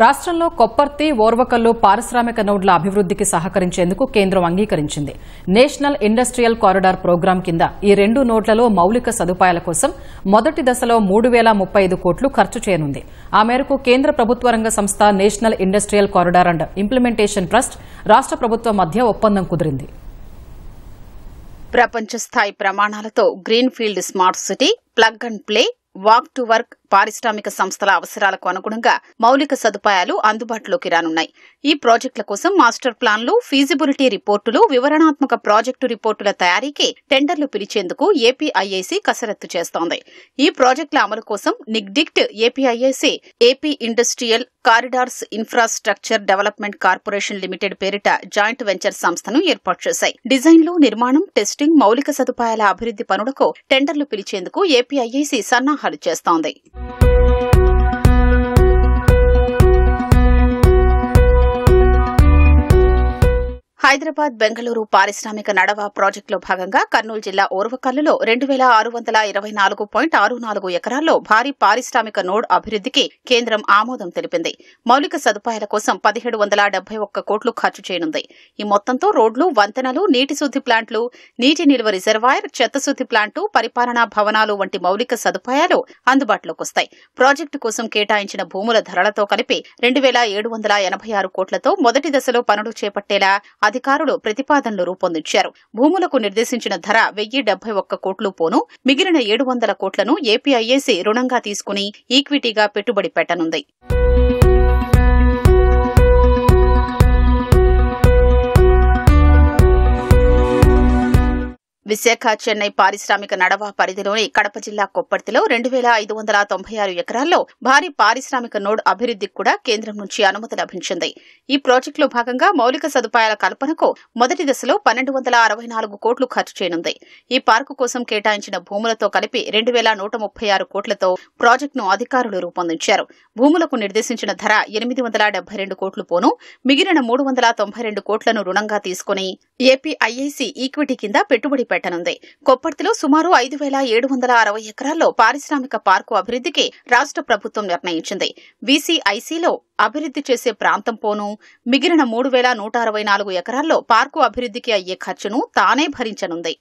రాష్ట్రంలో కొప్పర్తి, ఓర్వకల్లు పారిశ్రామిక నోడ్ల అభివృద్ధికి సహకరించేందుకు కేంద్రం అంగీకరించింది. నేషనల్ ఇండస్ట్రియల్ కారిడార్ ప్రోగ్రాం కింద ఈ రెండు నోడ్లలో మౌలిక సదుపాయాల కోసం మొదటి దశలో 3,035 కోట్లు ఖర్చు చేయనుంది. ఆ మేరకు కేంద్ర ప్రభుత్వ రంగ సంస్థ national industrial corridor and implementation trust రాష్ట్ర ప్రభుత్వం మధ్య ఒప్పందం కుదిరింది. ప్రపంచ స్థాయి ప్రమాణాలతో green field smart city, plug and play, walk to work పారిశ్రామిక సంస్థల అవసరాలకు అనుగుణంగా మౌలిక సదుపాయాలు అందుబాటులోకి రానున్నాయి. ఈ ప్రాజెక్టుల కోసం మాస్టర్ ప్లాన్లు, ఫీజిబిలిటీ రిపోర్టులు, వివరణాత్మక ప్రాజెక్టు రిపోర్టుల తయారీకి టెండర్లు పిలిచేందుకు ఏపీఐఐసీ కసరత్తు చేస్తోంది. ఈ ప్రాజెక్టుల అమలు కోసం నిగ్డిక్ట్ APIIC AP industrial corridors infrastructure development corporation limited పేరిట జాయింట్ వెంచర్ సంస్థను ఏర్పాటు చేశాయి. డిజైన్లు, నిర్మాణం, టెస్టింగ్, మౌలిక సదుపాయాల అభివృద్ది పనులకు టెండర్లు పిలిచేందుకు ఏపీఐఐసీ సన్నాహాలు చేస్తోంది. హైదరాబాద్, బెంగళూరు పారిశ్రామిక నడవ ప్రాజెక్టులో భాగంగా కర్నూలు జిల్లా ఓర్వకల్లులో 2,624.64 ఎకరాల్లో భారీ పారిశ్రామిక నోడ్ అభివృద్ధికి కేంద్రం ఆమోదం తెలిపింది. మౌలిక సదుపాయాల కోసం 1,771 కోట్లు ఖర్చు చేయనుంది. ఈ మొత్తంతో రోడ్లు, వంతెనలు, నీటి శుద్ది ప్లాంట్లు, నీటి నిల్వ రిజర్వాయర్, చెత్తశుద్ది ప్లాంటు, పరిపాలనా భవనాలు వంటి మౌలిక సదుపాయాలు అందుబాటులోకి వస్తాయి. ప్రాజెక్టు కోసం కేటాయించిన భూముల ధరలతో కలిపి 2,786 కోట్లతో మొదటి దశలో పనులు చేపట్టేలా అధికారులు ప్రతిపాదనలు రూపొందించారు. భూములకు నిర్దేశించిన ధర 1,071 కోట్లు పోను మిగిలిన 700 కోట్లను ఏపీఐఐసీ రుణంగా తీసుకుని ఈక్విటీగా పెట్టుబడి పెట్టనుంది. విశాఖ, చెన్నై పారిశ్రామిక నడవ పరిధిలోని కడప జిల్లా కొప్పర్తిలో 2,596 ఎకరాల్లో భారీ పారిశ్రామిక నోడ్ అభివృద్ధికి కూడా కేంద్రం నుంచి అనుమతి లభించింది. ఈ ప్రాజెక్టులో భాగంగా మౌలిక సదుపాయాల కల్పనకు మొదటి దశలో 1,264 కోట్లు ఖర్చు చేయనుంది. ఈ పార్కు కోసం కేటాయించిన భూములతో కలిపి 2,136 కోట్లతో ప్రాజెక్టును అధికారులు రూపొందించారు. భూములకు నిర్దేశించిన ధర 872 కోట్లు పోను మిగిలిన 392 కోట్లను రుణంగా తీసుకుని ఏపీఐఐసీ ఈక్విటీ కింద పెట్టుబడి పెట్టనుంది. కొప్పర్తిలో సుమారు 5,760 ఎకరాల్లో పారిశ్రామిక పార్కు అభివృద్ధికి రాష్ట్ర ప్రభుత్వం నిర్ణయించింది. వీసీఐసీలో అభివృద్ది చేసే ప్రాంతం పోను మిగిలిన 3,164 ఎకరాల్లో పార్కు అభివృద్ధికి అయ్యే ఖర్చును తానే భరించనుంది.